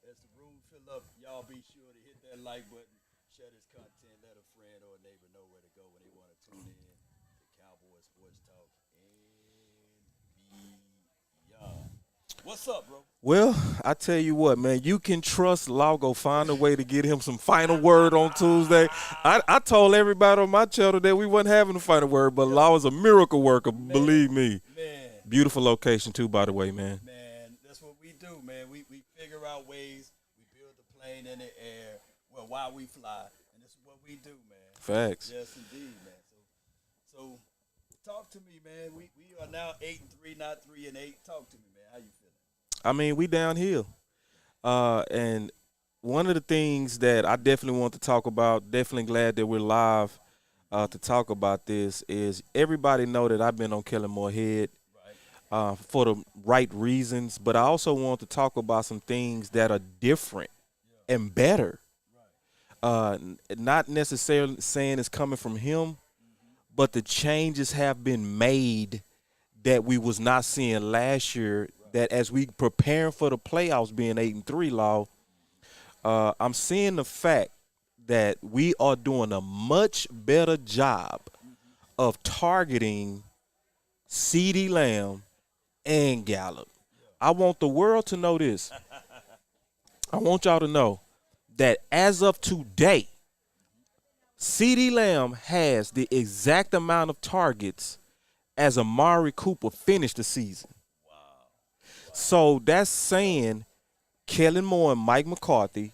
As the room fill up, y'all be sure to hit that like button, share this content, let a friend or a neighbor know where to go when they want to tune in to Cowboy Sports Talk and beyond. What's up, bro? Well, I tell you what, man, you can trust Law go find a way to get him some final word on Tuesday. I told everybody on my channel that we wasn't having a final word, but Law is a miracle worker, believe me. Man, Beautiful location too, by the way, man. man, that's what we do, man. We figure out ways. We build the plane in the air. Well, while we fly, and this is what we do, man. Facts. Yes, indeed, man. So talk to me, man. We are now 8-3, not 3-8. Talk to me, man. How you feeling? I mean, we downhill. And one of the things that I definitely want to talk about, definitely glad that we're live to talk about this, is everybody know that I've been on Kellen Moore head Right. for the right reasons, but I also want to talk about some things that are different and better. Not necessarily saying it's coming from him, but the changes have been made that we was not seeing last year. That as we preparing for the playoffs, being 8-3, Law, I'm seeing the fact that we are doing a much better job of targeting CeeDee Lamb and Gallup. I want the world to know this. I want y'all to know that as of today, CeeDee Lamb has the exact amount of targets as Amari Cooper finished the season. So that's saying Kellen Moore and Mike McCarthy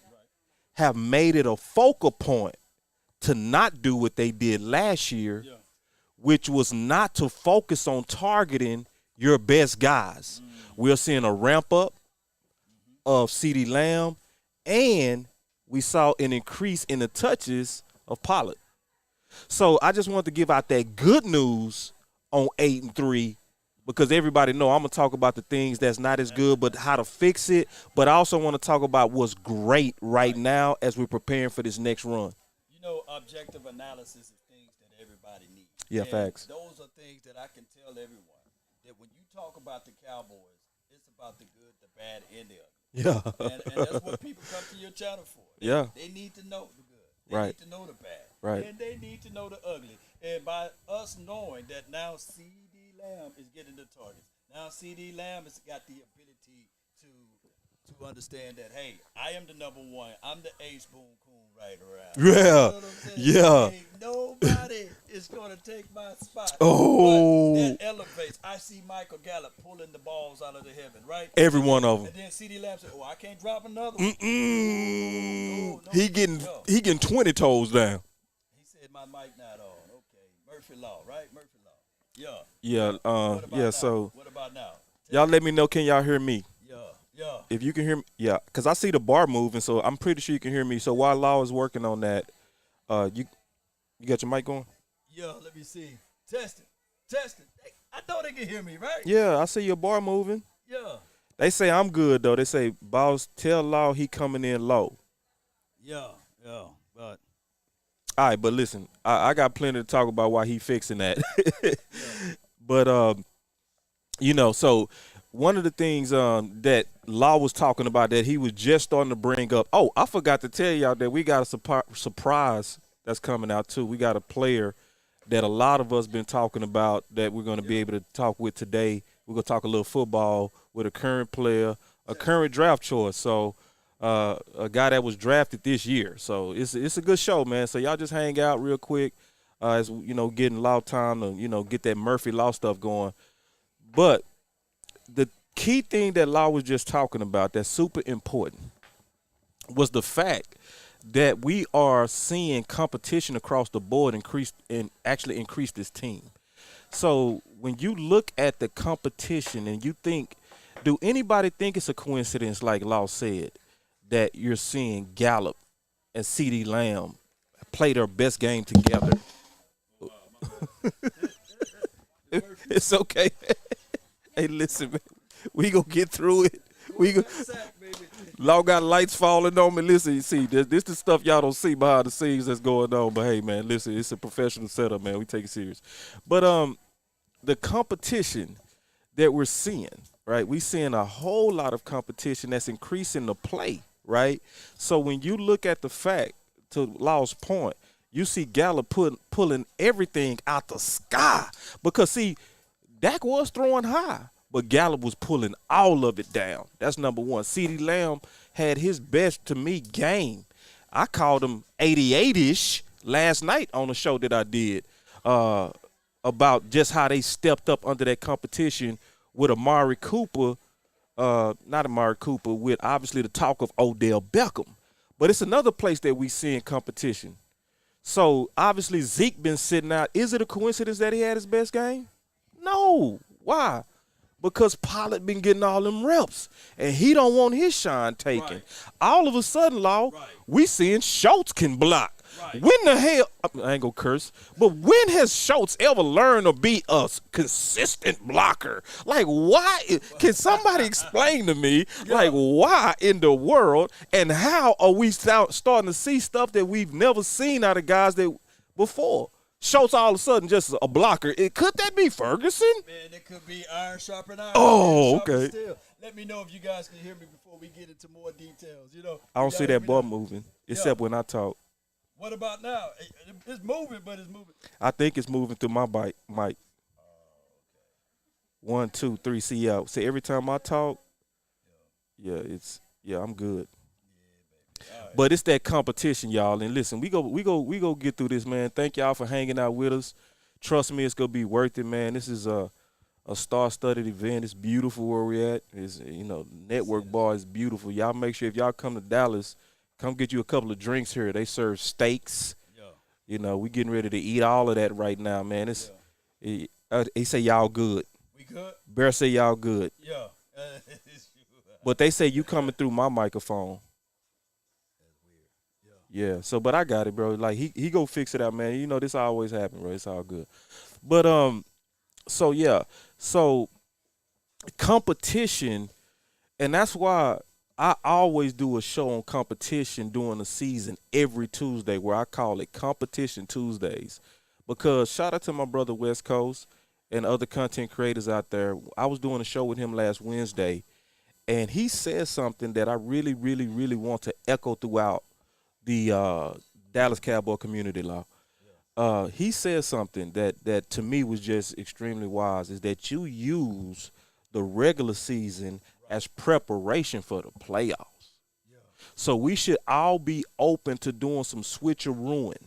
have made it a focal point to not do what they did last year, which was not to focus on targeting your best guys. We're seeing a ramp up of CeeDee Lamb, and we saw an increase in the touches of Pollard. So I just wanted to give out that good news on 8-3 because everybody know I'm going to talk about the things that's not as good but how to fix it. But I also want to talk about what's great right now as we're preparing for this next run. You know, objective analysis is things that everybody needs. Yeah, And facts. those are things that I can tell everyone that when you talk about the Cowboys, it's about the good, the bad, and the ugly. Yeah. And that's what people come to your channel for. Yeah. They need to know the good. They Right. need to know the bad. Right. And they need to know the ugly. And by us knowing that now CeeDee Lamb is getting the targets, now CeeDee Lamb has got the ability to understand that, hey, I am the number one. I'm the ace boom coon right around. Yeah. You know what I'm saying? Yeah. Hey, nobody is going to take my spot. Oh. But that elevates. I see Michael Gallup pulling the balls out of the heaven, right? Every one of them. And then CeeDee Lamb said, oh, I can't drop another one. Mm-mm. No, He getting no. he getting 20 toes down. He said my mic not on. Okay. Murphy Law, right? Murphy Law. Yeah. Yeah. What about Yeah. now? So What about now? y'all let me know. Can y'all hear me? Yeah. Yeah. If you can hear me, yeah, because I see the bar moving, so I'm pretty sure you can hear me. So while Law is working on that, you got your mic on? Yeah. Let me see. Test it. Test it. I know they can hear me, right? Yeah, I see your bar moving. Yeah. They say I'm good though. They say, boss, tell Law he coming in low. Yeah. Yeah. But All right, but listen, I got plenty to talk about why he fixing that. But so one of the things that Law was talking about that he was just starting to bring up. Oh, I forgot to tell y'all that we got a surprise that's coming out too. We got a player that a lot of us been talking about that we're going to be able to talk with today. We're going to talk a little football with a current player, a current draft choice. So a guy that was drafted this year. So it's a good show, man. So y'all just hang out real quick as getting Law time to get that Murphy Law stuff going. But the key thing that Law was just talking about that's super important was the fact that we are seeing competition across the board increase this team. So when you look at the competition and you think, do anybody think it's a coincidence, like Law said, that you're seeing Gallup and CeeDee Lamb play their best game together? It's okay. Hey, listen, man. We gonna get through it. Law got lights falling on me. Listen, you see, this the stuff y'all don't see behind the scenes that's going on. But hey, man, listen, it's a professional setup, man. We take it serious. But the competition that we're seeing, right? We're seeing a whole lot of competition that's increasing the play, right? So when you look at the fact, to Law's point, you see Gallup pulling everything out the sky. Because, see, Dak was throwing high, but Gallup was pulling all of it down. That's number one. CeeDee Lamb had his best, to me, game. I called him 88-ish last night on the show that I did about just how they stepped up under that competition with Amari Cooper, not Amari Cooper, with obviously the talk of Odell Beckham. But it's another place that we see in competition. So, obviously, Zeke been sitting out. Is it a coincidence that he had his best game? No. Why? Because Pollard been getting all them reps, and he don't want his shine taken. Right. All of a sudden, Law, Right. we seeing Schultz can block. Right. When the hell – I ain't gonna curse, but when has Schultz ever learned to be a consistent blocker? Like, why – can somebody explain to me, like, why in the world and how are we starting to see stuff that we've never seen out of guys that before? Schultz all of a sudden just a blocker. Could that be Ferguson? Man, it could be iron sharpen iron. Oh, iron sharpen okay. Steel. Let me know if you guys can hear me before we get into more details. You know, I don't see that ball ball moving, except when I talk. What about now? It's moving, but it's moving. I think it's moving through my mic. 1, 2, 3. See, see, every time I talk, I'm good. Right. But it's that competition, y'all. And listen, we go get through this, man. Thank y'all for hanging out with us. Trust me, it's gonna be worth it, man. This is a star-studded event. It's beautiful where we're at. It's, Network Bar is beautiful. Y'all make sure if y'all come to Dallas, come get you a couple of drinks here. They serve steaks. Yeah. We getting ready to eat all of that right now, man. He say y'all good. We good? Bear say y'all good. Yeah. But they say you coming through my microphone. That's weird. Yeah. So, but I got it, bro. Like he go fix it out, man. This always happen, bro. It's all good. But So competition, and that's why I always do a show on competition during the season every Tuesday, where I call it Competition Tuesdays. Because shout out to my brother West Coast and other content creators out there. I was doing a show with him last Wednesday, and he said something that I really, really, really want to echo throughout the Dallas Cowboy community, Law. He said something that to me was just extremely wise, is that you use the regular season as preparation for the playoffs. Yeah. So we should all be open to doing some switcherooing.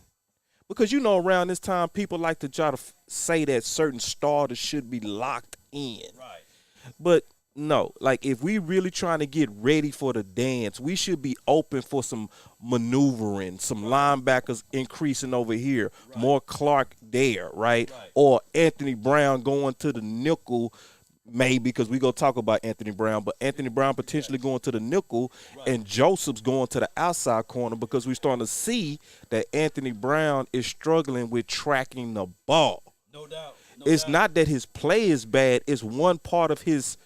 Because, around this time, people like to try to say that certain starters should be locked in. Right. But no, like if we really trying to get ready for the dance, we should be open for some maneuvering, some linebackers increasing over here, more Clark there, right? Or Anthony Brown going to the nickel, maybe, because we going to talk about Anthony Brown, but Anthony Brown potentially going to the nickel and Joseph's going to the outside corner, because we're starting to see that Anthony Brown is struggling with tracking the ball. No doubt. It's not that his play is bad. It's one part of his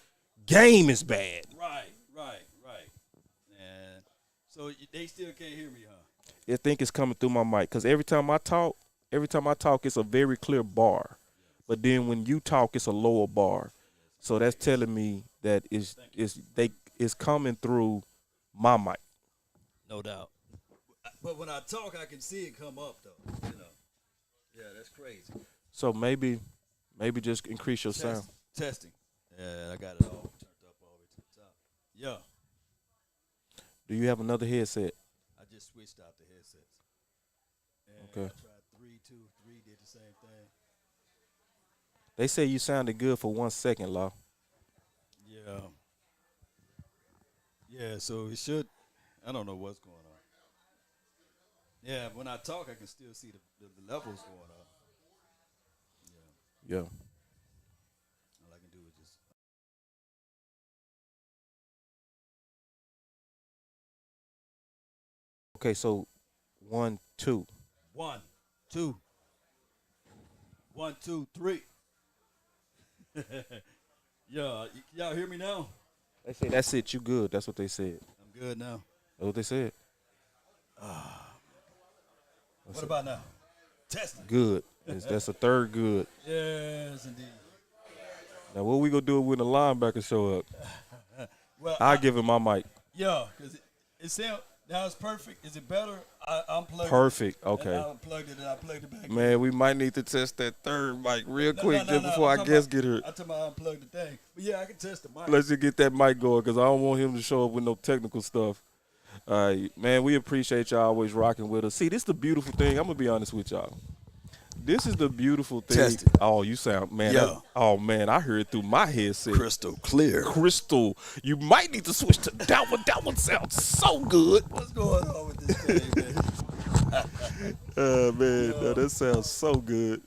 game is bad. Right. And so they still can't hear me, huh? I think it's coming through my mic, because every time I talk, it's a very clear bar. But then when you talk, it's a lower bar. So that's telling me that it's coming through my mic. No doubt. But when I talk, I can see it come up, though. Yeah, that's crazy. So maybe just increase your sound. Testing. Yeah, I got it all turned up all the way to the top. Yeah. Do you have another headset? I just switched out the headsets. And Okay. I tried 3, 2, 3, did the same thing. They say you sounded good for 1 second, Law. Yeah. Yeah, so it should. I don't know what's going on. Yeah, when I talk, I can still see the levels going up. Yeah. All I can do is just. Okay, so 1, 2. 1, 2. 1, 2, 3. Yeah, y'all hear me now? They say that's it. You good? That's what they said. I'm good now. That's what they said. What about now? Testing. Good. That's a third good. Yes, indeed. Now what we gonna do when the linebacker show up? Well, I'll give him my mic. yeah, because It sound now it's perfect. Is it better? I unplugged Perfect. it. Okay. I unplugged it and I plugged it back in. Man, we might need to test that third mic real No, quick just before I'm our talking guest about- get here. I told him I unplugged the thing. But yeah, I can test the mic. Let's just get that mic going because I don't want him to show up with no technical stuff. All right, man, we appreciate y'all always rocking with us. See, this is the beautiful thing. I'm going to be honest with y'all. This is the beautiful thing. Test it. Oh, you sound, man. Yeah. Oh, man, I heard it through my headset. Crystal clear. Crystal. You might need to switch to that one. That one sounds so good. What's going on with this thing, man? Man, no, that sounds so good.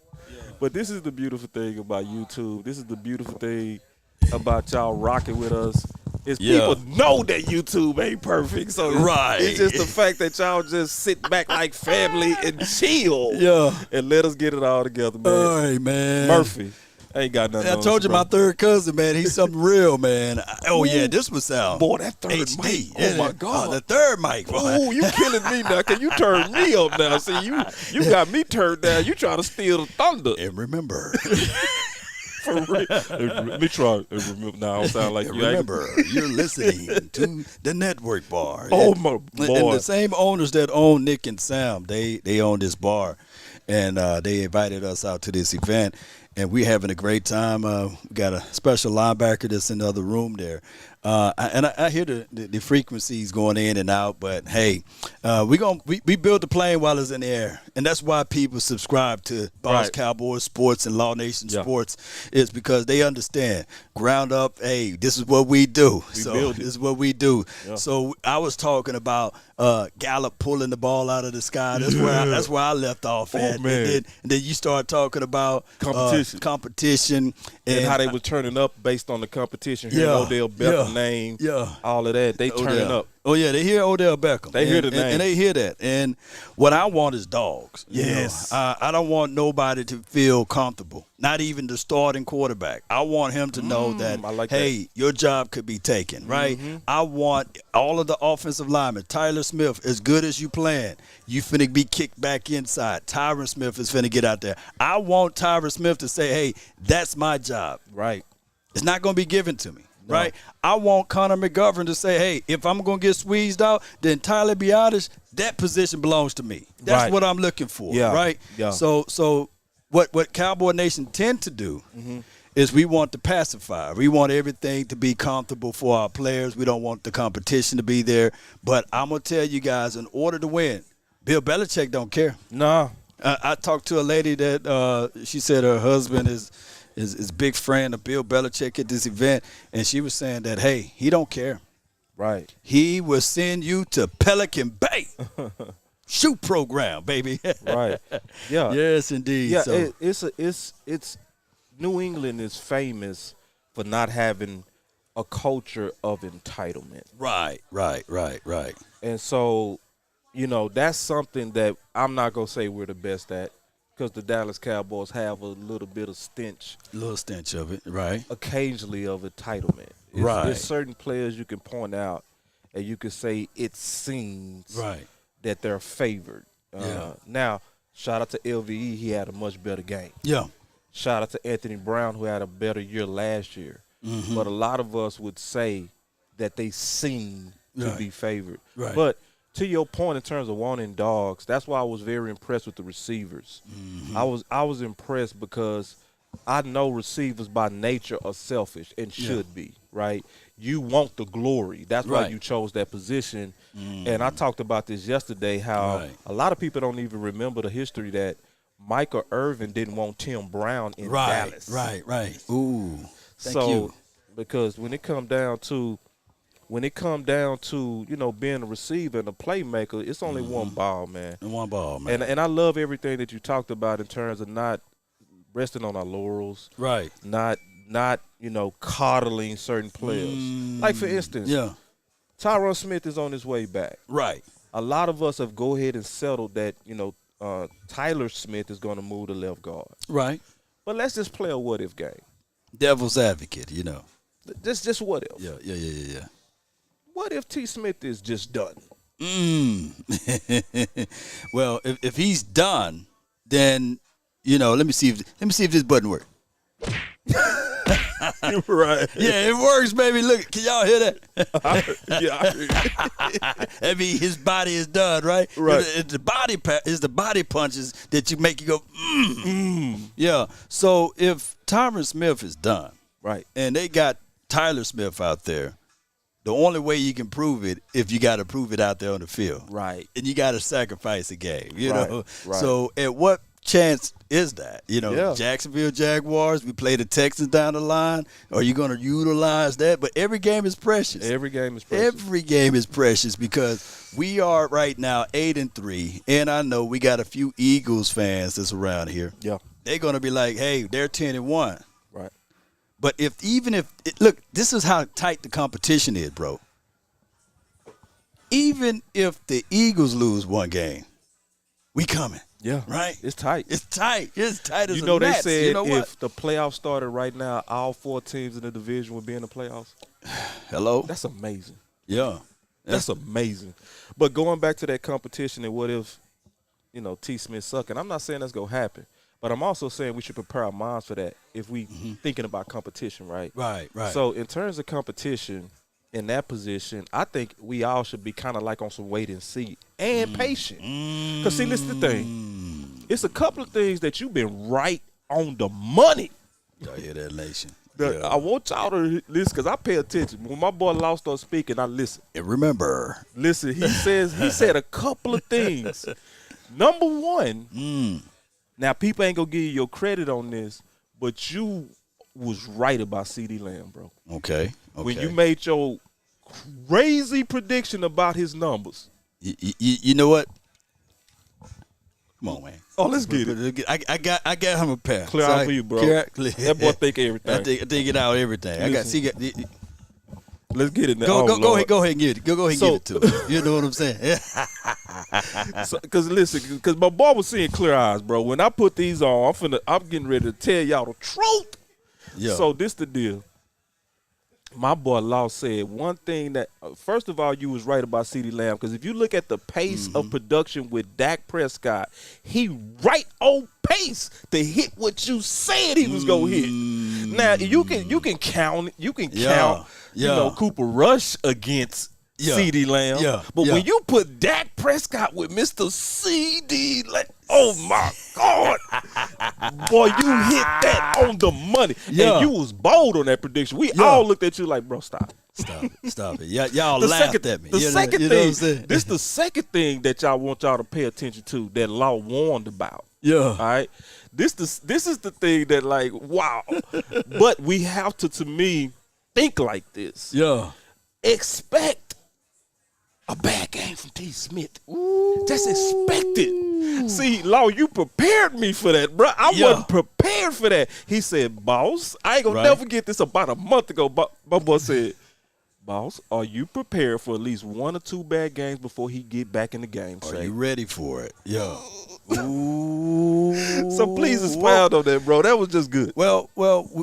But this is the beautiful thing about YouTube. This is the beautiful thing about y'all rocking with us. Is people know that YouTube ain't perfect. So it's just the fact that y'all just sit back like family and chill. Yeah. And let us get it all together, man. All right, man. Murphy. Ain't got nothing I on told you bro. my third cousin, man. He's something real, man. Oh, yeah, this was sound. Boy, that third HD. mic. Oh, my God. The third mic, boy. Oh, you killing me now. Can you turn me up now? See, you got me turned down. You trying to steal the thunder. And remember. For real. Let me try. Remember. Now I don't sound like you. Remember, you're listening to the Network Bar. Oh, my boy. And the same owners that own Nick and Sam, they own this bar. And they invited us out to this event. And we're having a great time. We got a special linebacker that's in the other room there. I hear the frequencies going in and out, but hey, we build the plane while it's in the air, and that's why people subscribe to Boss Cowboy Sports and Law Nation Sports. Is because they understand ground up. Hey, this is what we do. This is what we do. Yeah. So I was talking about Gallup pulling the ball out of the sky. That's where I left off at. Man. And then you start talking about competition and how they was turning up based on the competition. Hearing Odell Beckham name, all of that. They turning up. Oh, yeah, they hear Odell Beckham. They hear the name. And they hear that. And what I want is dogs. Yes. I don't want nobody to feel comfortable, not even the starting quarterback. I want him to know that, hey, your job could be taken, right? Mm-hmm. I want all of the offensive linemen. Tyler Smith, as good as you playing, you finna be kicked back inside. Tyron Smith is finna get out there. I want Tyron Smith to say, hey, that's my job. Right. It's not going to be given to me. Right, I want Connor McGovern to say, "Hey, if I'm gonna get squeezed out, then Tyler Biotis, that position belongs to me." That's what I'm looking for. Yeah. Right. Yeah. So what Cowboy Nation tend to do is we want to pacify. We want everything to be comfortable for our players. We don't want the competition to be there. But I'm gonna tell you guys, in order to win, Bill Belichick don't care. No. I talked to a lady that she said her husband is big friend of Bill Belichick at this event, and she was saying that, hey, he don't care. Right. He will send you to Pelican Bay. Shoot program, baby. Right. Yeah. Yes, indeed. Yeah, so, it's New England is famous for not having a culture of entitlement. Right. And so, that's something that I'm not going to say we're the best at. Because the Dallas Cowboys have a little bit of stench. A little stench of it, right. Occasionally of entitlement. There's certain players you can point out and you can say it seems that they're favored. Now, shout out to LVE. He had a much better game. Yeah. Shout out to Anthony Brown, who had a better year last year. Mm-hmm. But a lot of us would say that they seem to be favored. Right. But to your point in terms of wanting dogs, that's why I was very impressed with the receivers. Mm-hmm. I was impressed because I know receivers by nature are selfish and should be, right? You want the glory. That's why you chose that position. Mm-hmm. And I talked about this yesterday, how a lot of people don't even remember the history that Michael Irvin didn't want Tim Brown in Dallas. Right. Ooh, thank you. Because when it come down to being a receiver and a playmaker, it's only one ball, man. One ball, man. And I love everything that you talked about in terms of not resting on our laurels. Right. Not coddling certain players. Like, for instance, Tyron Smith is on his way back. Right. A lot of us have go ahead and settled that, Tyler Smith is going to move to left guard. Right. But let's just play a what-if game. Devil's advocate, Just what if. Yeah. What if T. Smith is just done? Well, if he's done, then let me see if this button works. Right. Yeah, it works, baby. Look, can y'all hear that? Yeah, I hear you. I mean, his body is done, right? Right. It's the body punches that you make you go, Yeah. So if Tyron Smith is done, Right. and they got Tyler Smith out there, the only way you can prove it if you got to prove it out there on the field. Right. And you got to sacrifice a game, you Right, know. right. So at what chance is that? You know, Yeah. Jacksonville Jaguars, we play the Texans down the line. Are you going to utilize that? But every game is precious. Every game is precious. Every game is precious because we are right now 8-3, and I know we got a few Eagles fans that's around here. Yeah. They're going to be like, hey, they're 10-1. Right. But look, this is how tight the competition is, bro. Even if the Eagles lose one game, we coming. Yeah. Right? It's tight. It's tight. It's tight as You know, a they gnat. said You know what? if the playoffs started right now, all 4 teams in the division would be in the playoffs. Hello? That's amazing. Yeah. That's amazing. But going back to that competition and what if, T. Smith sucking, I'm not saying that's going to happen. But I'm also saying we should prepare our minds for that if we thinking about competition, right? Right. So in terms of competition in that position, I think we all should be kind of like on some wait and see and patient. Because, see, listen to the thing. It's a couple of things that you've been right on the money. Y'all hear that, nation? I want y'all to listen because I pay attention. When my boy Law starts speaking, I listen. And remember. Listen, he said a couple of things. Number one, now people ain't going to give you your credit on this, but you was right about CeeDee Lamb, bro. Okay. When you made your crazy prediction about his numbers. You know what? Come on, man. Oh, let's get it. I got him a pair. Clear out for you, bro. That boy think everything. I think it out everything. Let's get it now. Go ahead and get it. Go ahead and get it to him. You know what I'm saying? Because my boy was seeing clear eyes, bro. When I put these on, I'm getting ready to tell y'all the truth. Yeah. So this the deal. My boy Law said one thing that, first of all, you was right about CeeDee Lamb because if you look at the pace of production with Dak Prescott, he right on pace to hit what you said he was gonna hit. Now you can count Cooper Rush against CeeDee Lamb. But when you put Dak Prescott with Mr. CeeDee Lamb, oh my God. Boy, you hit that on the money. And you was bold on that prediction. We all looked at you like, bro, stop. Stop it. Y'all laughed at me. The second thing, this the second thing that y'all want y'all to pay attention to that Law warned about. Yeah. All right. This is the thing that, like, wow. But we have to me, think like this. Yeah. Expect a bad game from T. Smith. Just expect it. See, Law, you prepared me for that, bro. I wasn't prepared for that. He said, boss, I ain't going to never forget this about a month ago. My boy said, boss, are you prepared for at least 1 or 2 bad games before he get back in the game? Are you ready for it? Yeah. So please expound on that, bro. That was just good. Well,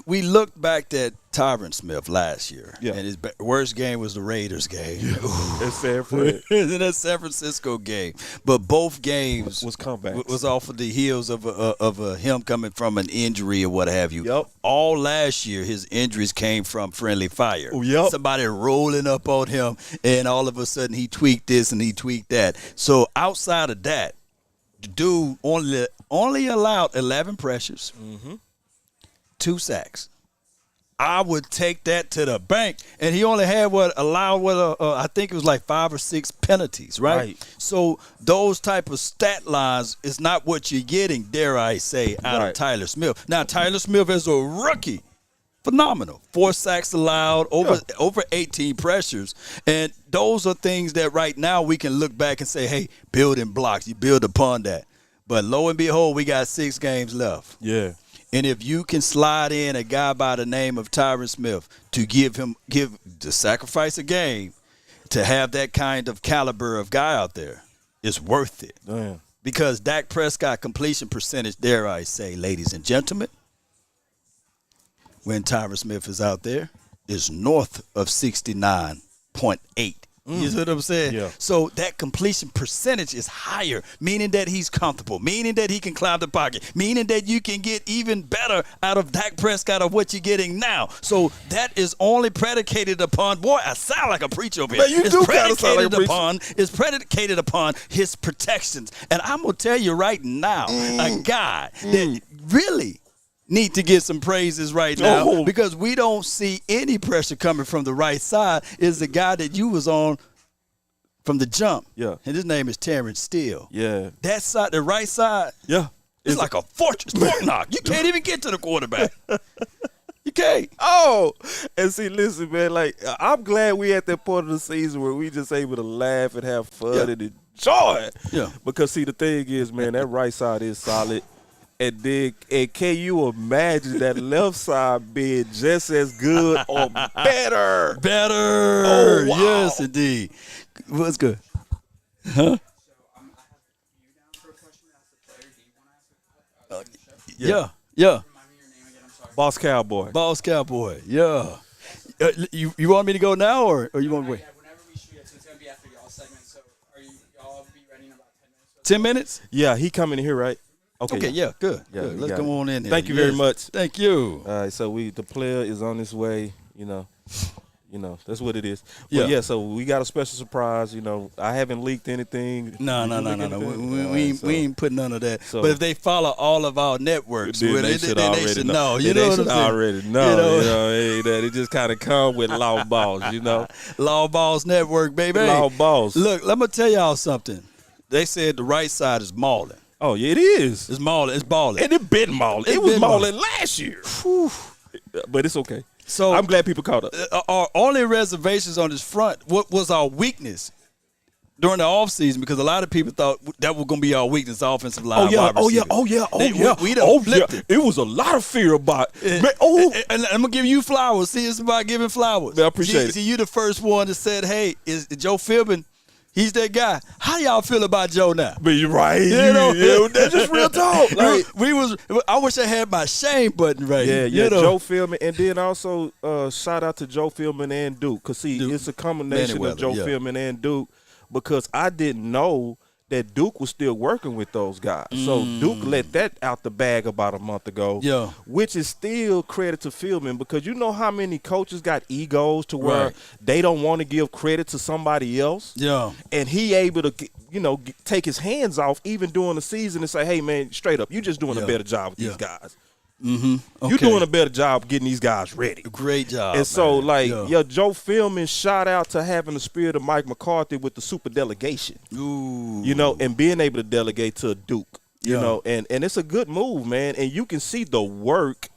we looked back at Tyron Smith last year, and his worst game was the Raiders game. That's San Fran. That San Francisco game. But both games was comebacks. Was off of the heels of him coming from an injury or what have you. Yep. All last year, his injuries came from friendly fire. Oh, yep. Somebody rolling up on him, and all of a sudden he tweaked this and he tweaked that. So outside of that, the dude only allowed 11 pressures, 2 sacks. I would take that to the bank. And he only had I think it was like 5 or 6 penalties, right? So those type of stat lines is not what you're getting, dare I say, out of Tyler Smith. Now, Tyler Smith as a rookie, phenomenal. 4 sacks allowed, over 18 pressures. And those are things that right now we can look back and say, hey, building blocks, you build upon that. But lo and behold, we got 6 games left. Yeah. And if you can slide in a guy by the name of Tyron Smith to sacrifice a game, to have that kind of caliber of guy out there, it's worth it. Damn. Because Dak Prescott completion percentage, dare I say, ladies and gentlemen, when Tyron Smith is out there, is north of 69.8. You see what I'm saying? Yeah. So that completion percentage is higher, meaning that he's comfortable, meaning that he can climb the pocket, meaning that you can get even better out of Dak Prescott of what you're getting now. So that is only predicated upon, boy, I sound like a preacher over here. Man, you do kinda sound like a preacher. It's predicated upon his protections. And I'm going to tell you right now, a guy that really need to get some praises right now because we don't see any pressure coming from the right side is the guy that you was on from the jump. Yeah. And his name is Terrence Steele. Yeah. That side, the right side, Yeah. it's like a fortress, Fort Knox. You can't even get to the quarterback. You can't. Oh, and see, listen, man, like, I'm glad we at that point of the season where we just able to laugh and have fun and enjoy it. Yeah. Because, see, the thing is, man, that right side is solid. And then, can you imagine that left side being just as good or better? Better. Oh, wow. Yes, indeed. What's good? Huh? Yeah. Boss Cowboy. Boss Cowboy. Yeah. You want me to go now or you want to wait? Whenever we shoot it, so it's going to be after y'all segment. So are y'all be ready in about 10 minutes? 10 minutes? Yeah, he coming in here, right? Okay, yeah, good. Yeah, good. you Let's got come it. on in there. Thank you very much. Thank you. All right, so the player is on his way, that's what it is. But Yeah. so we got a special surprise, I haven't leaked anything. No. Did you leak anything? We ain't put none of that. So- but if they follow all of our networks, Then they should already know. You know They what I'm should saying? already know. That it just kind of come with law balls, Law Balls Network, baby. Law balls. Look, let me tell y'all something. They said the right side is mauling. Oh, yeah, it is. It's mauling. It's balling. And it been mauling. It was been mauling last year. But it's okay. So I'm glad people caught up. Our only reservations on this front, what was our weakness during the offseason, because a lot of people thought that was going to be our weakness, offensive line. We done flipped it. It was a lot of fear about it. And I'm going to give you flowers. See, it's about giving flowers. I appreciate it. See, you the first one that said, hey, is Joe Philbin, he's that guy. How y'all feel about Joe now? But you're right. That's just real talk. Like, I wish I had my shame button right here. Joe Philbin, and then also shout out to Joe Philbin and Duke, because it's a combination of Joe Philbin and Duke, because I didn't know that Duke was still working with those guys. So Duke let that out the bag about a month ago, which is still credit to Philbin, because you know how many coaches got egos to where they don't want to give credit to somebody else. Yeah. And he able to, take his hands off even during the season and say, hey, man, straight up, you just doing a better job with these guys. Mm-hmm. Okay. You're doing a better job getting these guys ready. Great job. And so, man. Joe Philbin, shout out to having the spirit of Mike McCarthy with the super delegation. Ooh. And being able to delegate to Duke. And it's a good move, man. And you can see the work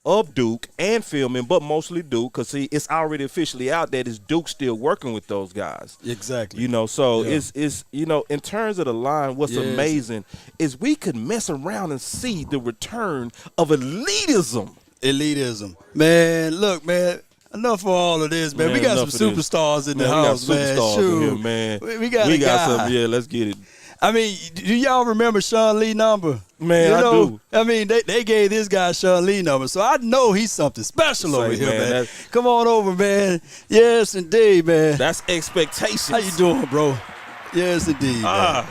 of Duke and Philbin, but mostly Duke, because it's already officially out that it's Duke still working with those guys. Exactly. It's in terms of the line, what's amazing is we could mess around and see the return of elitism. Man, look, man. Enough for all of this, man. We got some superstars in the house, man. Superstars in here, man. We got some. Yeah, let's get it. I mean, do y'all remember Sean Lee number? Man, I do. I mean, they gave this guy Sean Lee number, so I know he's something special over here, man. Come on over, man. Yes, indeed, man. That's expectations. How you doing, bro? Yes, indeed, man.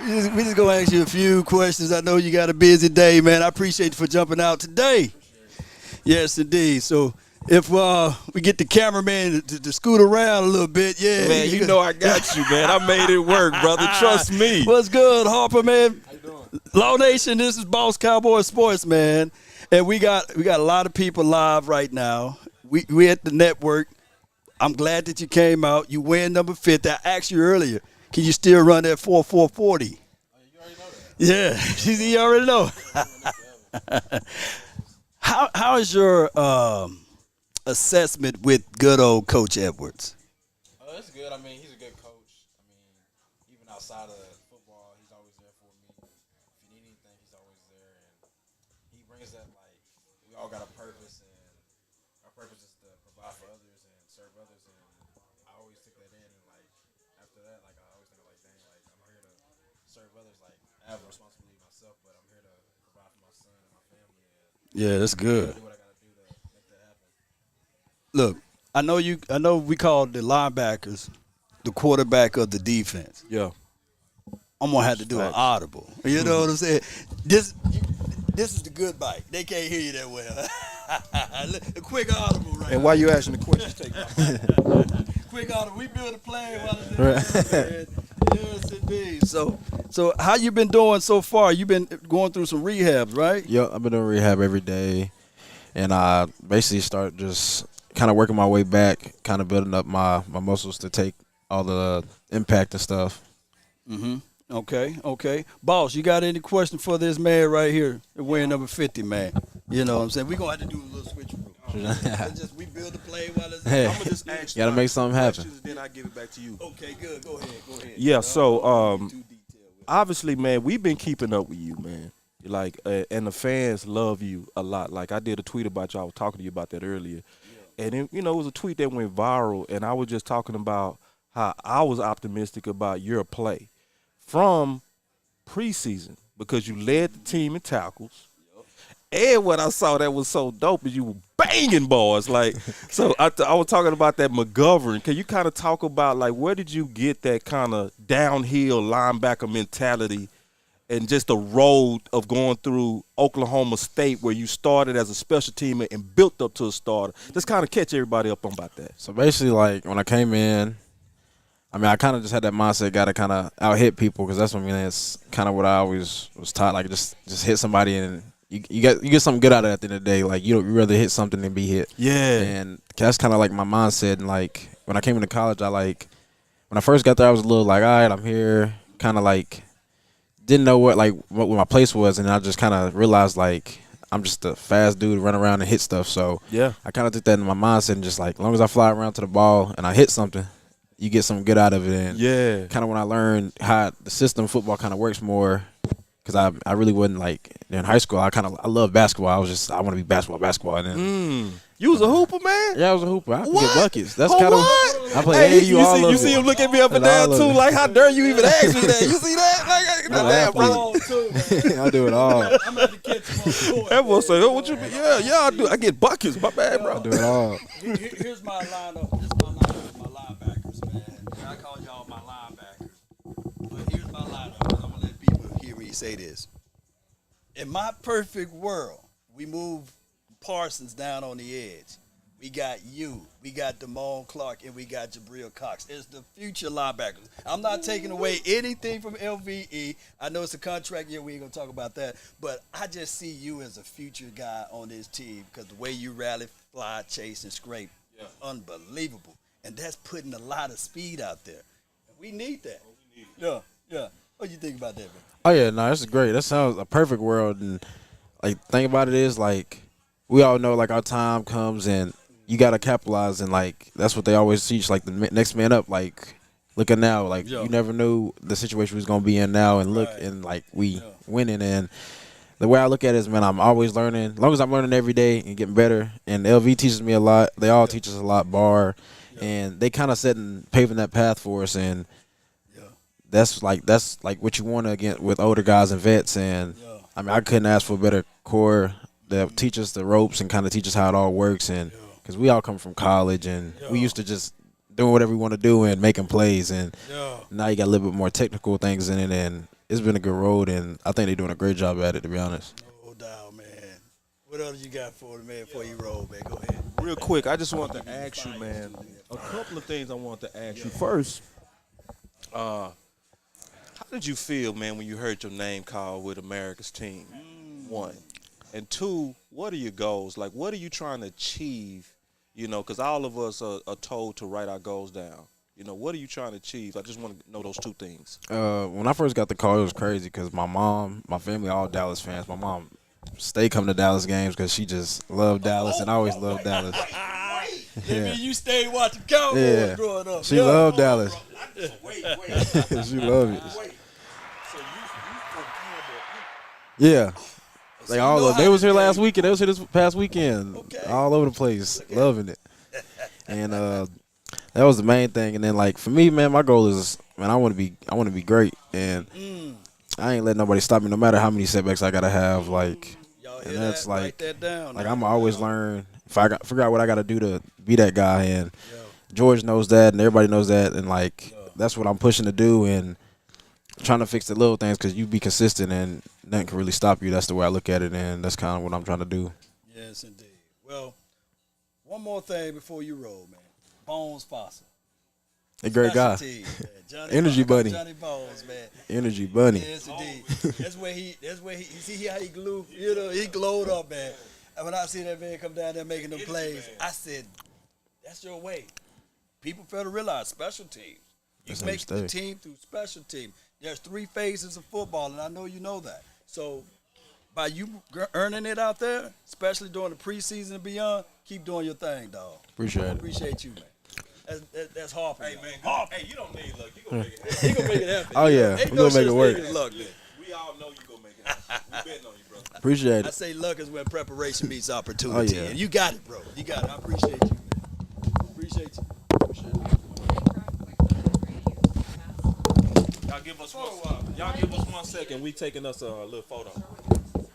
We just going to ask you a few questions. I know you got a busy day, man. I appreciate you for jumping out today. Yes, indeed. So if we get the cameraman to scoot around a little bit, man, you know I got you, man. I made it work, brother. Trust me. What's good, Harper, man? How you doing? Law Nation, this is Boss Cowboy Sports, man, and we got a lot of people live right now. We at the network. I'm glad that you came out. You win number 50. I asked you earlier, can you still run that 4.40? You already know that. Yeah, you already know. How is your assessment with good old Coach Edwards? It's good. I mean, he's a good coach. I mean, even outside of football, he's always there for me. If you need anything, he's always there. And he brings that, we all got a purpose, and our purpose is to provide for others and serve others. And I always took that in. And, after that, I always think, dang, I'm here to serve others. I have a responsibility myself, but I'm here to provide for my son and my family. And Yeah, that's good. do what I got to do to make that happen. Look, I know we call the linebackers the quarterback of the defense. Yeah. I'm gonna have to do an audible. You know what I'm saying? This is the good bite. They can't hear you that well. A quick audible, right? And while you asking the questions, take my quick audible. We build a plane while it's man. Yes, indeed. So how you been doing so far? You been going through some rehabs, right? Yep, I've been doing rehab every day, and I basically start just kind of working my way back, kind of building up my muscles to take all the impact and stuff. Mm-hmm. Okay. Boss, you got any question for this man right here, wearing number 50, man? You know what I'm saying? We're going to have to do a little switcheroo. We build the play while it's Hey. I'm going to just ask You got to make something happen. questions, then I give it back to you. Okay, good. Go ahead. Yeah, so obviously, man, we've been keeping up with you, man. Like, and the fans love you a lot. Like, I did a tweet about you. I was talking to you about that earlier. Yeah. And, it was a tweet that went viral, and I was just talking about how I was optimistic about your play from preseason because you led the team in tackles. And what I saw that was so dope is you were banging bars. Like, so I was talking about that McGovern. Can you kind of talk about, like, where did you get that kind of downhill linebacker mentality and just the road of going through Oklahoma State where you started as a special teamer and built up to a starter? Just kind of catch everybody up on about that. So basically, like, when I came in, I kind of just had that mindset, got to kind of out-hit people because that's kind of what I always was taught. Like, just hit somebody and you get something good out of it at the end of the day. Like, you rather hit something than be hit. Yeah. And that's kind of like my mindset. And, like, when I came into college, when I first got there, I was a little like, all right, I'm here. Kind of like didn't know what my place was. And I just kind of realized, like, I'm just a fast dude, run around and hit stuff. So yeah, I kind of took that in my mindset and just, like, as long as I fly around to the ball and I hit something, you get something good out of it. And yeah, kind of when I learned how the system of football kind of works more, because I really wasn't, like, in high school, I love basketball. I want to be basketball. And then you was a hooper, man? Yeah, I was a hooper. I could get buckets. That's kind of I play AAU all over. You see him look at me up and down too. Like, how dare you even ask me that? You see that? Like, I do it all. I'm about to catch him on the court. Everyone say, "Oh, what you mean?" Yeah, I do. I get buckets. My bad, bro. I do it all. Here's my lineup. This is my lineup. My linebackers, man. I call y'all my linebackers. But here's my lineup. I'm gonna let people hear me say this. In my perfect world, we move Parsons down on the edge. We got you. We got Damone Clark, and we got Jabril Cox. It's the future linebackers. I'm not taking away anything from LVE. I know it's a contract year. We ain't going to talk about that. But I just see you as a future guy on this team because the way you rally, fly, chase, and scrape is unbelievable. And that's putting a lot of speed out there. We need that. Yeah. What do you think about that, man? Oh, yeah, no, that's great. That sounds a perfect world. And, like, the thing about it is, like, we all know, like, our time comes and you got to capitalize. And, like, that's what they always teach, like, the next man up. Like, look at now. Like, you never knew the situation we was going to be in now. And look, and, like, we winning. And the way I look at it is, man, I'm always learning. As long as I'm learning every day and getting better. And LV teaches me a lot. They all teach us a lot, Bar. And they kind of paving that path for us. And that's like what you want to get with older guys and vets. And I couldn't ask for a better core that teach us the ropes and kind of teach us how it all works. And because we all come from college and we used to just doing whatever we want to do and making plays. And now you got a little bit more technical things in it. And it's been a good road. And I think they're doing a great job at it, to be honest. No doubt, man. What else you got for the man before you roll, man? Go ahead. Real quick, I just wanted to ask you, man, a couple of things I wanted to ask you. First, how did you feel, man, when you heard your name called with America's team? One. And two, what are your goals? Like, what are you trying to achieve? You know, because all of us are told to write our goals down. You know, what are you trying to achieve? I just want to know those two things. When I first got the call, it was crazy because my mom, my family, all Dallas fans. My mom stayed coming to Dallas games because she just loved Dallas, and I always loved Dallas. That mean you stayed watching Cowboys growing up. She loved Dallas. Wait. She loved it. So you from Yeah. Like all of they was here last weekend. They was here this past weekend. Okay. All over the place, loving it. And that was the main thing. And then, like, for me, man, my goal is, man, I want to be great, and I ain't letting nobody stop me, no matter how many setbacks I gotta have. Like, Y'all and hear that's that? like, Write that down. like I'm always learn, if I figure out what I got to do to be that guy, and George knows that, and everybody knows that, and like that's what I'm pushing to do, and trying to fix the little things because you be consistent and nothing can really stop you. That's the way I look at it, and that's kind of what I'm trying to do. Yes, indeed. Well, one more thing before you roll, man. Bones Fossil. A great guy. Special teams, man. Johnny Energy bunny. Johnny Bones, man. Energy bunny. Yes, indeed. That's where he. You see how he glue. You know, he glowed up, man. And when I see that man come down there making them plays, I said, "That's your way." People fail to realize special teams. You That's make the understood. team through special teams. There's 3 phases of football, and I know you know that. So, by you earning it out there, especially during the preseason and beyond, keep doing your thing, dog. Appreciate it. Appreciate you, man. That's Harper. Hey, y'all. man. Harper. Hey, you don't need luck. You gonna make it happen. He gonna make it happen. Oh, yeah. Ain't We no gonna make such it work. thing as luck, man. We all know you gonna make it happen. We betting on you, bro. Appreciate I it. say luck is when preparation meets opportunity. Oh, yeah. And you got it, bro. You got it. I appreciate you, man. Appreciate you. Y'all give us 1 second. We taking us a little photo.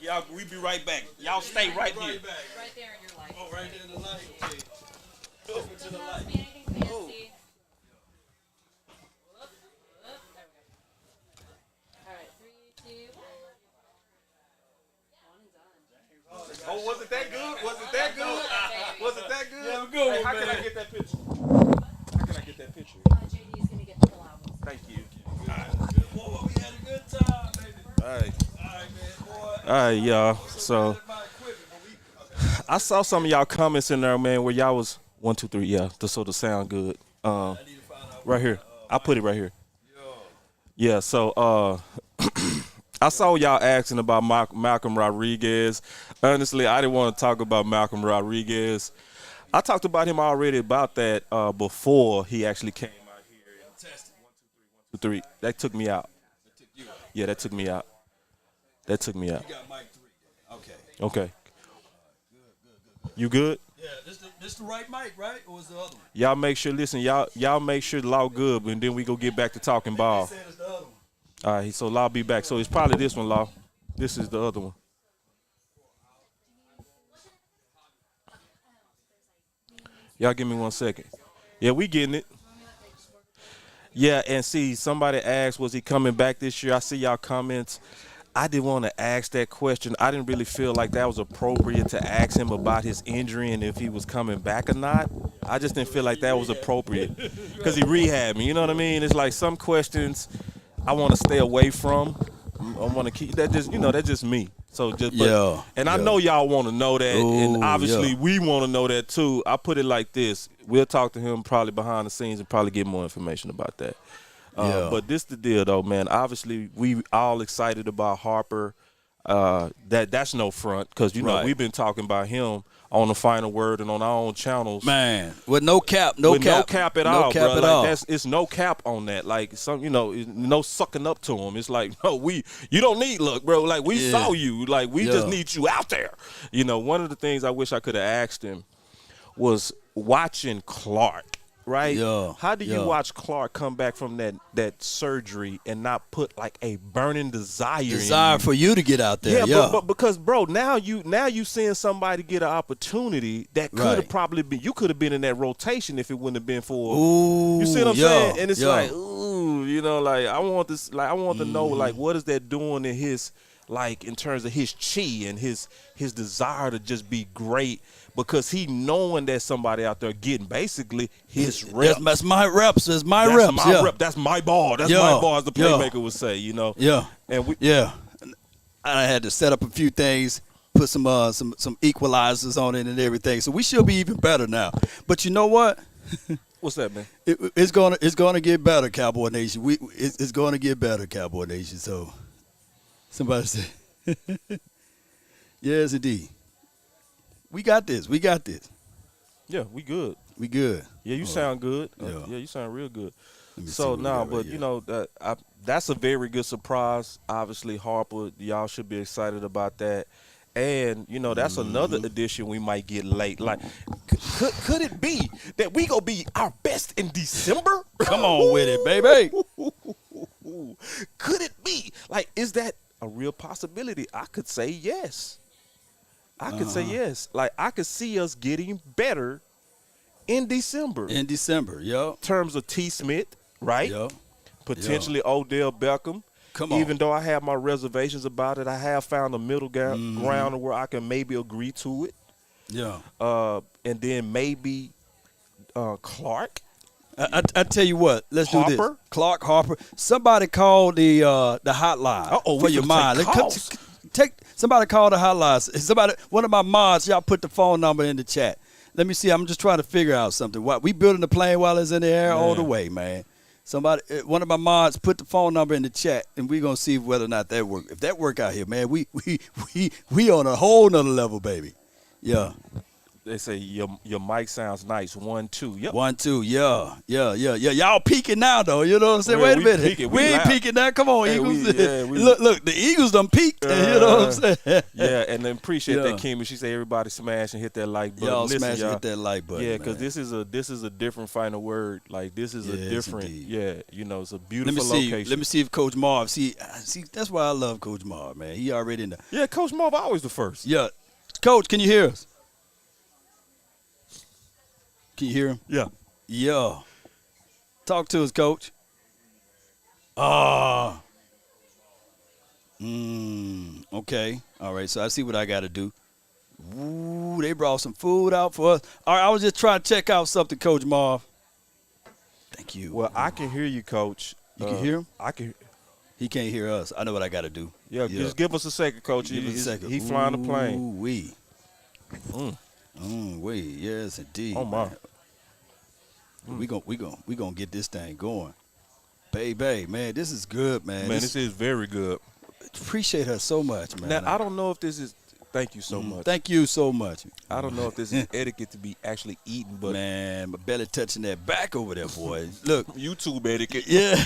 Y'all, we be right back. Y'all stay right here. Right back. Right there in your light. Oh, right there in the light. Okay. Over to the Doesn't light. be anything fancy. Whoop, whoop. There we go. All right, 3, 2, 1. One and done. Oh, was it that good? Was it that good? Was it that good? Yeah, good Hey, one, how can man. I get that picture? How can I get that picture? JD is going to get the full album. Thank you. Boy, we had a good time, baby. All right. All right, man. Boy. All right, y'all. So My equipment, but I saw some of y'all comments in there, man, where y'all was 1, 2, 3. Yeah, so to sound good. I need to find out. Right here. I put it right here. Yeah. So I saw y'all asking about Malcolm Rodriguez. Honestly, I didn't want to talk about Malcolm Rodriguez. I talked about him already about that before he actually came out here and tested 1, 2, 3, 1, 2, 3. That took me out. Yeah, that took me out. That took me out. You got mic 3. Okay. Okay. You good? Yeah, this the right mic, right? Or is the other one? Y'all make sure. Listen, y'all make sure Law good, and then we go get back to talking ball. They said it's the other one. All right, so Law be back. So it's probably this one, Law. This is the other one. Y'all give me 1 second. Yeah, we getting it. Yeah, and see, somebody asked, was he coming back this year? I see y'all comments. I didn't want to ask that question. I didn't really feel like that was appropriate to ask him about his injury and if he was coming back or not. I just didn't feel like that was appropriate because he rehabbed me. You know what I mean? It's like some questions I want to stay away from. I want to keep that that's just me. So just Yeah, and I know y'all want to know that, and Ooh, obviously yeah. we want to know that too. I put it like this: we'll talk to him probably behind the scenes and probably get more information about that. Yeah. But this the deal though, man. Obviously we all excited about Harper. That's no front because you know Right. we've been talking about him on the Final Word and on our own channels. Man, with no cap, no With cap. no cap at no all, cap bro. at Like all. it's no cap on that. Like no sucking up to him. It's like no, you don't need luck, bro. Like we Yeah. saw you. Like we just Yeah. need you out there. You know, one of the things I wish I could have asked him was watching Clark. Right? Yeah, How do you yeah. watch Clark come back from that surgery and not put like a burning desire in Desire you? for you to get out there. Yeah, But because bro, now you seeing somebody get an opportunity that could have Right. probably been you could have been in that rotation if it wouldn't have been for Ooh, you see what I'm yeah, saying? And it's yeah. like, ooh, like I want this like I want to know like what is that doing in his like in terms of his chi and his desire to just be great because he knowing that somebody out there getting basically his reps. That's my reps. That's my That's reps. my yeah. rep. That's my ball. That's Yeah, my ball, as the yeah. playmaker would say, you know. Yeah, And we yeah. I had to set up a few things, put some equalizers on it and everything. So we should be even better now. But you know what? what's that, man? It's gonna get better, Cowboy Nation. It's gonna get better, Cowboy Nation. So somebody said, yes, indeed. We got this. We got this. Yeah, we good. We good. Yeah, you sound good. Yeah. You sound real good. Let me see So what we now, got but right you here. know that's a very good surprise. Obviously, Harper, y'all should be excited about that. And you know that's another addition we might get late. Like, could it be that we gonna be our best in December? Come on with it, baby. Could it be? Like, is that a real possibility? I could say yes. I could say yes. Like, I could see us getting better in December. In December, yo. In terms of T. Smith, right? Yo. Potentially Odell Beckham. Come on. Even though I have my reservations about it, I have found a middle ground where I can maybe agree to it. Yeah. And then maybe Clark. I tell you what, let's do Harper? this. Clark Harper. Somebody call the hotline for we your finna mind. take calls. Somebody call the hotline. One of my mods, y'all put the phone number in the chat. Let me see. I'm just trying to figure out something. We building the plane while it's in the air all the way, man. One of my mods put the phone number in the chat, and we're gonna see whether or not that work. If that work out here, man, we on a whole nother level, baby. Yeah. They say your mic sounds nice. 1, 2. Yep. 1, 2. Yeah. Y'all peaking now, though. You know what I'm saying? Yeah, Wait a we minute. peaking. We ain't loud. peaking now. Come on, Hey, Eagles. we- Look, the Eagles done peaked. You know what I'm saying? Yeah, and then appreciate Yeah. that, Kimmy. She said everybody smash and hit that like button. Y'all Listen, smash and y'all, hit that like button. yeah, because man. this is a different final word. Like, this is a Yes, different. indeed. Yeah, you know, it's a Let beautiful me see. location. Let me see if Coach Marv. See, that's why I love Coach Marv, man. He already in the. Yeah, Coach Marv always the first. Yeah, Coach, can you hear us? Can you hear him? Yeah. Yeah. Talk to us, Coach. Okay. All right. So I see what I got to do. Ooh, they brought some food out for us. All right. I was just trying to check out something, Coach Marv. Thank you. Well, I can hear you, Coach. You can hear him? I can. He can't hear us. I know what I got to do. Yeah, just give us a second, Coach. Give us a second. He flying the plane. Ooh-wee. Wee. Yes, indeed. Oh my. Man. We gonna get this thing going. Baby, man, this is good, man. Man, this is very good. Appreciate her so much, man. Now, I don't know if this is. Thank you so much. Thank you so much. I don't know if this is etiquette to be actually eaten, but Man, my belly touching that back over there, boy. Look. YouTube etiquette. Yeah.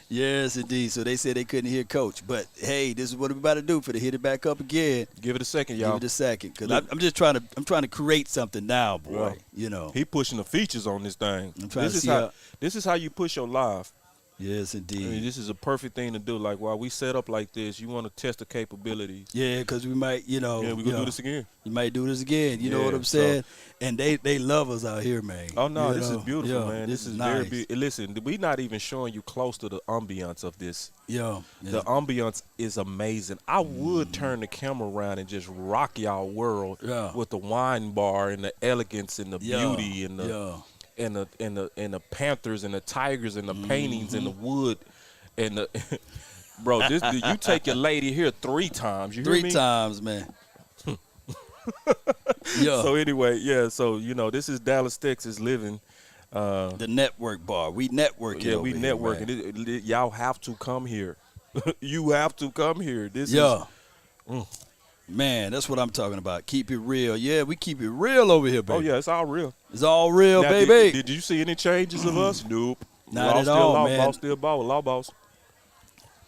Yes, indeed. So they said they couldn't hear Coach. But, hey, this is what we're about to do for to hit it back up again. Give it a second, y'all. Give it a second. Because I'm just trying to create something now, boy. Yeah. You know. He pushing the features on this thing. I'm trying This to is see how how- this is how you push your live. Yes, I indeed. mean, this is a perfect thing to do. Like, while we set up like this, you want to test the capabilities. Yeah, because we might, Yeah, we're going to do this again. You might do this again. You know Yeah, what I'm saying? And they love us out here, man. Oh, no, You this know? is beautiful, Yeah, man. This is nice. very beautiful. Listen, we're not even showing you close to the ambiance of this. Yeah. The ambiance is amazing. I would turn the camera around and just rock y'all world Yeah. with the wine bar and the elegance and the beauty and the and the panthers and the tigers and the paintings and the wood and the bro. You take your lady here 3 times. You hear me? 3 times, man. Yeah. So anyway, yeah. So this is Dallas, Texas living. The network bar. We networking. Yeah, over we here, networking. man. Y'all have to come here. You have to come here. This Yeah. is. Man, that's what I'm talking about. Keep it real. Yeah, we keep it real over here, baby. Oh yeah, it's all real. It's all real, Now, baby. Did you see any changes of us? Nope. Not Law at still all, law, man. Law still ball. Law boss.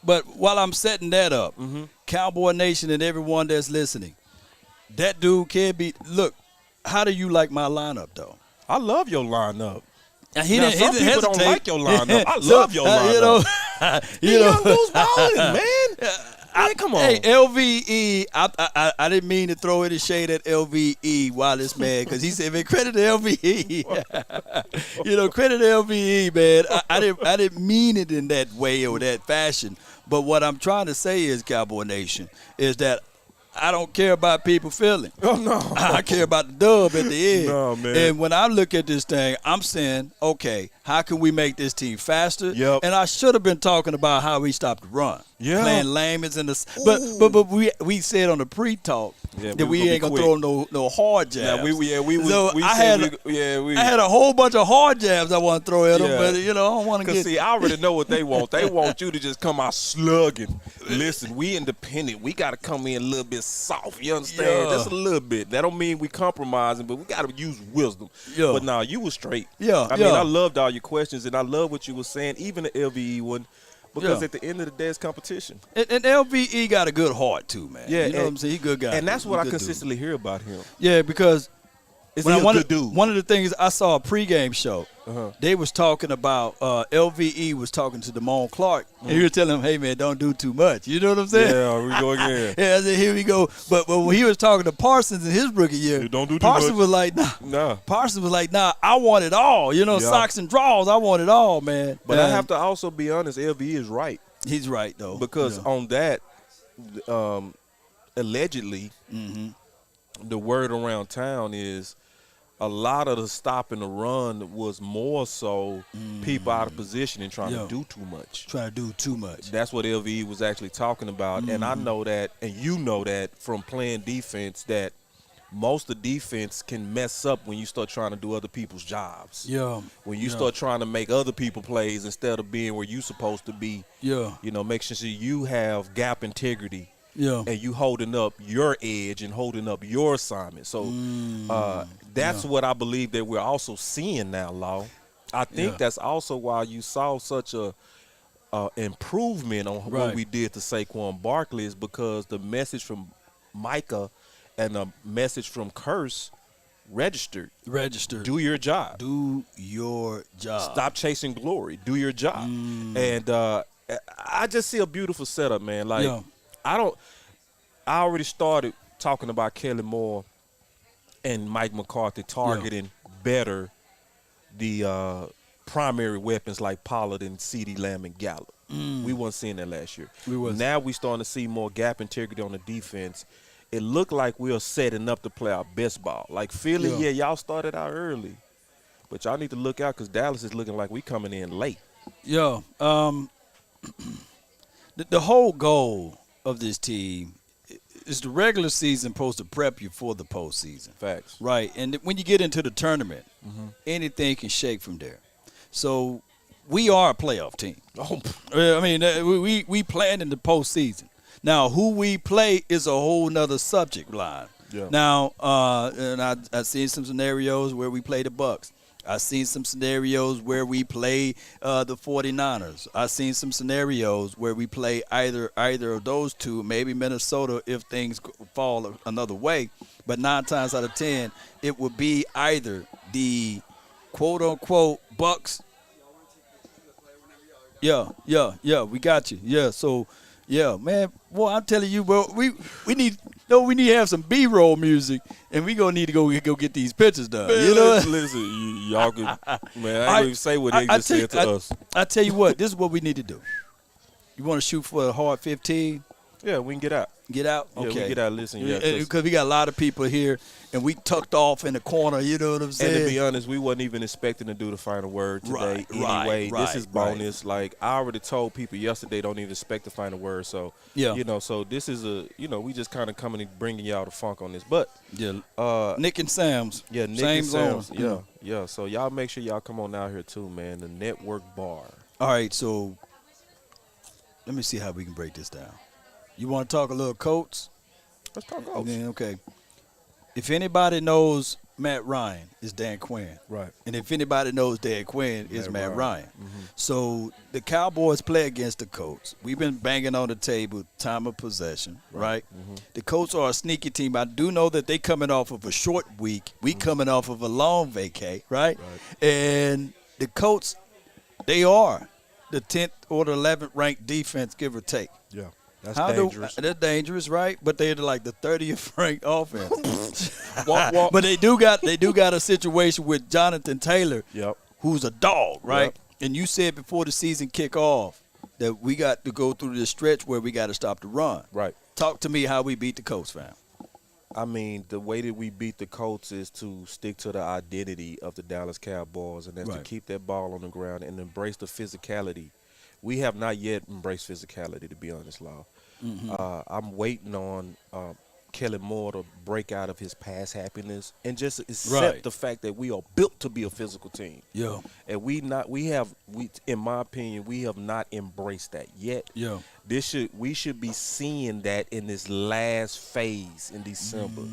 But while I'm setting that up, Mm-hmm. Cowboy Nation and everyone that's listening, that dude can be. Look, how do you like my lineup, though? I love your lineup. And he Now, didn't, some he didn't people don't hesitate. like your lineup. I Look, love your lineup. You know, Young dudes balling, man. Man, come on. Hey, LVE, I didn't mean to throw any shade at LVE while it's mad because he said, man, credit to LVE. Credit to LVE, man. I didn't mean it in that way or that fashion. But what I'm trying to say is, Cowboy Nation, is that I don't care about people feeling. Oh, no. I care about the dub at the end. No, man. And when I look at this thing, I'm saying, okay, how can we make this team faster? Yep. And I should have been talking about how we stopped the run. Yeah. Playing lamens in the but we said on the pre-talk Yeah, that we we gonna ain't be gonna quick. throw no hard jabs. Yeah, we So we I said had we I had a whole bunch of hard jabs I want to throw at them, Yeah. but I don't want to Because, get. see, I already know what they want. They want you to just come out slugging. Listen, we independent. We got to come in a little bit soft. You understand? Yeah. Just a little bit. That don't mean we compromising, but we got to use wisdom. Yeah. But, nah, you was straight. Yeah, I mean, yeah. I loved all your questions, and I love what you were saying, even the LVE one, because Yeah. at the end of the day, it's competition. And LVE got a good heart too, man. Yeah, you know what I'm saying. He a good guy. And that's He what I good dude. consistently hear about him. Yeah, because Is he a good dude? One of the things I saw a pregame show, Uh-huh. they was talking about LVE was talking to Damone Clark, and he was telling him, "Hey man, don't do too much." You know what I'm saying? Yeah, we go again. Yeah, I said, here we go. But when he was talking to Parsons in his rookie year, You don't do too Parsons much. was like, nah. Nah. Parsons was like, nah, I want it all. You know, Yeah. socks and draws, I want it all, man. But I And have to also be honest, LVE is right. he's right, though. Because Yeah. on that, allegedly, the word around town is a lot of the stop and the run was more so people out of position and trying Yeah. to do too much. Trying to do too much. That's what LVE was actually talking about. And I know that, and you know that from playing defense, that most of defense can mess up when you start trying to do other people's jobs. Yeah. When you Yeah. start trying to make other people plays instead of being where you supposed to be. Yeah. You know, make sure you have gap integrity. Yeah. And you holding up your edge and holding up your assignment. So that's what I believe that we're also seeing now, Law. I think Yeah. that's also why you saw such a improvement on what Right. we did to Saquon Barkley, is because the message from Micah and the message from Curse registered. Registered. Do your job. Do your job. Stop chasing glory. Do your job. And I just see a beautiful setup, man. Like, Yeah. I already started talking about Kelly Moore and Mike McCarthy targeting better the primary weapons like Pollard and CeeDee Lamb and Gallup. We weren't seeing that last year. We wasn't. Now we starting to see more gap integrity on the defense. It looked like we are setting up to play our best ball. Like Philly, Yeah. y'all started out early. But y'all need to look out because Dallas is looking like we coming in late. Yeah. The whole goal of this team is the regular season supposed to prep you for the postseason. Facts. Right. And when you get into the tournament, anything can shake from there. So we are a playoff team. Oh, I mean, we playing in the postseason. Now, who we play is a whole nother subject line. Yeah. Now, and I've seen some scenarios where we play the Bucks. I've seen some scenarios where we play the 49ers. I've seen some scenarios where we play either of those two, maybe Minnesota if things fall another way. But 9 times out of 10, it would be either the quote-unquote Bucks. Yeah, we got you. Yeah, so, yeah, man, boy, I'm telling you, bro, we need to have some B-roll music, and we gonna need to go get these pictures done. man, You know, listen, y'all can, man, I ain't gonna even say what they just said to us. I tell you what, this is what we need to do. You want to shoot for a hard 15? Yeah, we can get out. Get out? Yeah, Okay. we get out. Listen, yeah, 'cause- Because we got a lot of people here, and we tucked off in the corner, you know what I'm saying? And to be honest, we wasn't even expecting to do the final word today. Right, Anyway, right, this is right. bonus. Like I already told people yesterday, don't even expect the final word. So Yeah. you know, so this is we just kind of coming and bringing y'all the funk on this. But Yeah. Nick and Sam's. yeah, Nick Same and Sam's, zone. yeah. So y'all make sure y'all come on out here too, man. The Network Bar. All right, so let me see how we can break this down. You want to talk a little Colts? Let's talk Colts. Yeah, okay. If anybody knows Matt Ryan, it's Dan Quinn. Right. And if anybody knows Dan Quinn, it's Matt Matt Ryan. Ryan. So the Cowboys play against the Colts. We've been banging on the table time of possession, right? The Colts are a sneaky team. I do know that they coming off of a short week. We coming off of a long vacay, right? And the Colts, they are the 10th or the 11th ranked defense, give or take. Yeah. That's dangerous. They're dangerous, right? But they're like the 30th ranked offense. Walk. But they do got a situation with Jonathan Taylor, Yep. who's a dog, right? Yep. And you said before the season kick off that we got to go through this stretch where we got to stop the run. Right. Talk to me how we beat the Colts, fam. I mean, the way that we beat the Colts is to stick to the identity of the Dallas Cowboys, and that's to Right. keep that ball on the ground and embrace the physicality. We have not yet embraced physicality, to be honest, Law. I'm waiting on Kelly Moore to break out of his past happiness and just accept Right. the fact that we are built to be a physical team. Yeah. And in my opinion, we have not embraced that yet. Yeah. We should be seeing that in this last phase in December.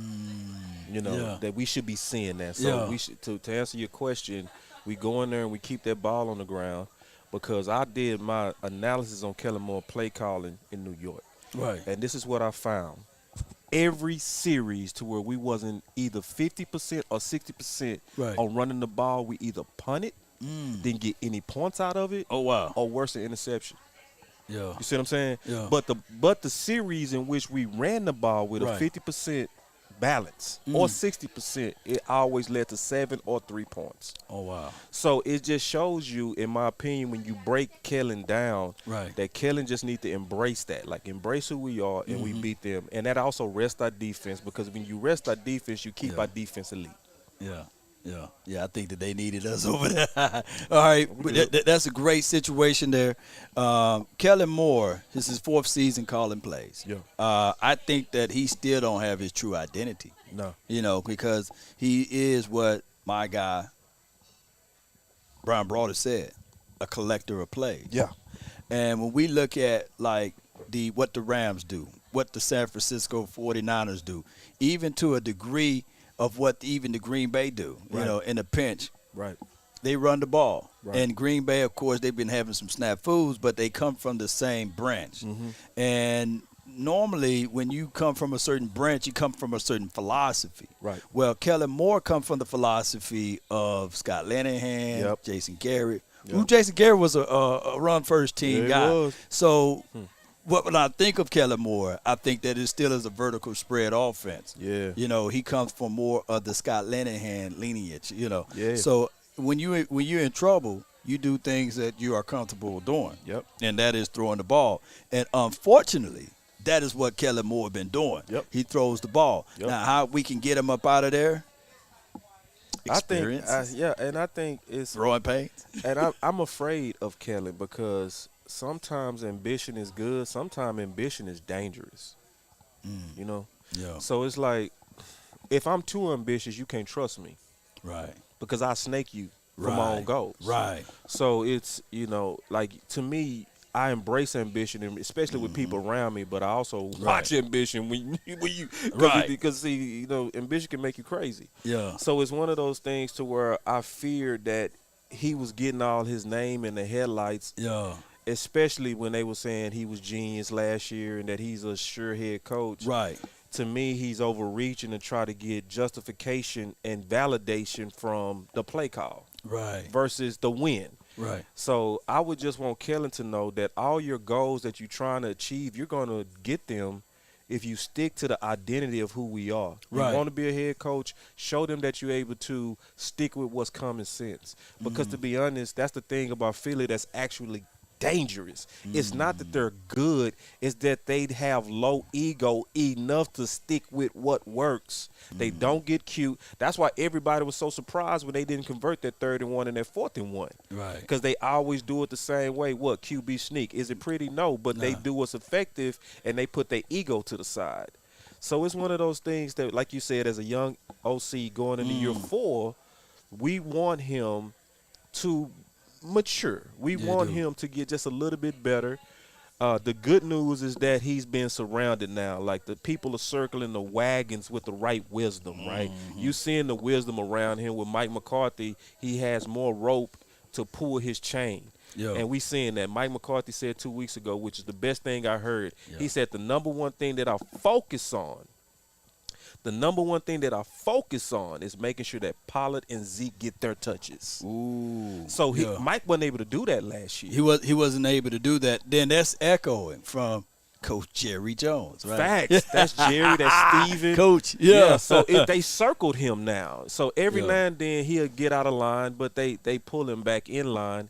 Yeah. That we should be seeing that. So Yeah. we should to answer your question, we go in there and we keep that ball on the ground because I did my analysis on Kellen Moore play calling in New York. Right. And this is what I found. every series to where we wasn't either 50% or 60% Right. on running the ball. We either punt it, didn't get any points out of it, Oh, wow. or worse, an interception. Yeah. You see what I'm saying? Yeah. But the series in which we ran the ball with Right. a 50% balance or 60%, it always led to 7 or 3 points. Oh, wow. So it just shows you, in my opinion, when you break Kellen down, Right. that Kellen just need to embrace that. Like, embrace who we are, and we beat them. And that also rests our defense, because when you rest our defense, you keep our defense elite. Yeah. Yeah. Yeah, I think that they needed us over there. All right. That's a great situation there. Kellen Moore, this is his 4th season calling plays. Yeah. I think that he still don't have his true identity. No. You know, because he is what my guy, Brian Broader, said, a collector of plays. Yeah. And when we look at, like, what the Rams do, what the San Francisco 49ers do, even to a degree of what even the Green Bay do, you Right. know, in a pinch, Right. they run the ball. Right. And Green Bay, of course, they've been having some snafus, but they come from the same branch. And normally when you come from a certain branch, you come from a certain philosophy. Right. Well, Kellen Moore come from the philosophy of Scott Linehan, Yep. Jason Garrett. Yep. Who Jason Garrett was a run first team Yeah, he guy. was. So when I think of Kellen Moore, I think that it still is a vertical spread offense. Yeah. You know, he comes from more of the Scott Linehan lineage, you know. Yeah. So when you're in trouble, you do things that you are comfortable doing. Yep. And that is throwing the ball. And unfortunately, that is what Kellen Moore been doing. Yep. He throws the ball. Yep. Now, how we can get him up out of there? Experience. And I think it's Throwing pains. and I'm afraid of Kellen, because sometimes ambition is good, sometimes ambition is dangerous. You know? Yeah. So it's like, if I'm too ambitious, you can't trust me, Right. because I snake you from my own goals. Right. So it's, you know, like, to me, I embrace ambition, and especially with people around me, but I also watch ambition when you Right. because see, you know, ambition can make you crazy. Yeah. So it's one of those things to where I feared that he was getting all his name in the headlights, Yeah. especially when they were saying he was genius last year and that he's a sure head coach. Right. To me, he's overreaching to try to get justification and validation from the play call Right. versus the win. Right. So I would just want Kellen to know that all your goals that you're trying to achieve, you're going to get them if you stick to the identity of who we are. Right. You want to be a head coach, show them that you're able to stick with what's common sense. Because to be honest, that's the thing about Philly that's actually dangerous. It's not that they're good, it's that they have low ego enough to stick with what works. They don't get cute. That's why everybody was so surprised when they didn't convert that 3rd and 1 and that 4th and 1. Right. Because they always do it the same way. What, QB sneak? Is it pretty? No, but they do what's effective, and they put their ego to the side. So it's one of those things that, like you said, as a young OC going into year 4, we want him to mature. We want him to get just a little bit better. The good news is that he's been surrounded now. Like, the people are circling the wagons with the right wisdom, right? You seeing the wisdom around him. With Mike McCarthy, he has more rope to pull his chain. Yeah. And we seeing that. Mike McCarthy said 2 weeks ago, which is the best thing I heard. He said the number one thing that I focus on is making sure that Pollard and Zeke get their touches. Ooh. So Mike wasn't able to do that last year. He wasn't able to do that. Then that's echoing from Coach Jerry Jones, right? Facts. That's Jerry. That's Steven. Coach. Yeah. So they circled him now. So every now and then he'll get out of line, but they pull him back in line.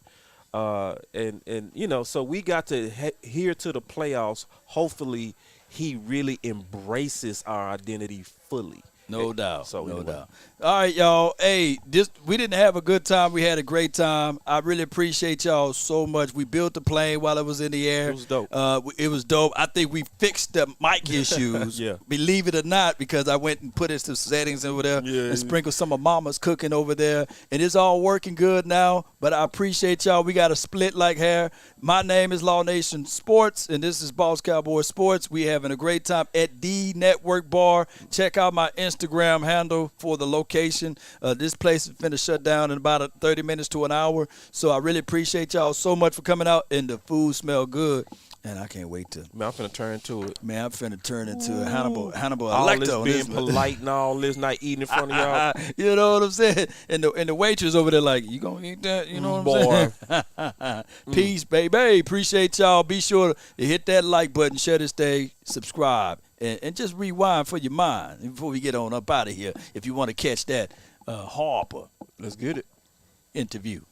And you know, so we got to here to the playoffs. Hopefully, he really embraces our identity fully. No doubt. So no anyway. doubt. All right, y'all. Hey, we didn't have a good time. We had a great time. I really appreciate y'all so much. We built the plane while it was in the air. It was dope. It was dope. I think we fixed the mic issues. Yeah. Believe it or not, because I went and put it to settings over there and sprinkled some of Mama's cooking over there. And it's all working good now. But I appreciate y'all. We got a split like hair. My name is Law Nation Sports, and this is Boss Cowboy Sports. We having a great time at the Network Bar. Check out my Instagram handle for the location. This place is finna shut down in about 30 minutes to an hour. So I really appreciate y'all so much for coming out, and the food smell good. And I can't wait to. Man, I'm finna turn to it. Man, I'm finna turn into a Hannibal All Lecter this on being this one. polite and all this, not eating in front of y'all. You know what I'm saying? And the waitress over there like, you gonna eat that? You know what I'm saying? Peace, baby. Appreciate y'all. Be sure to hit that like button, share this day, subscribe, and just rewind for your mind before we get on up out of here. If you want to catch that Harper Let's get it. interview.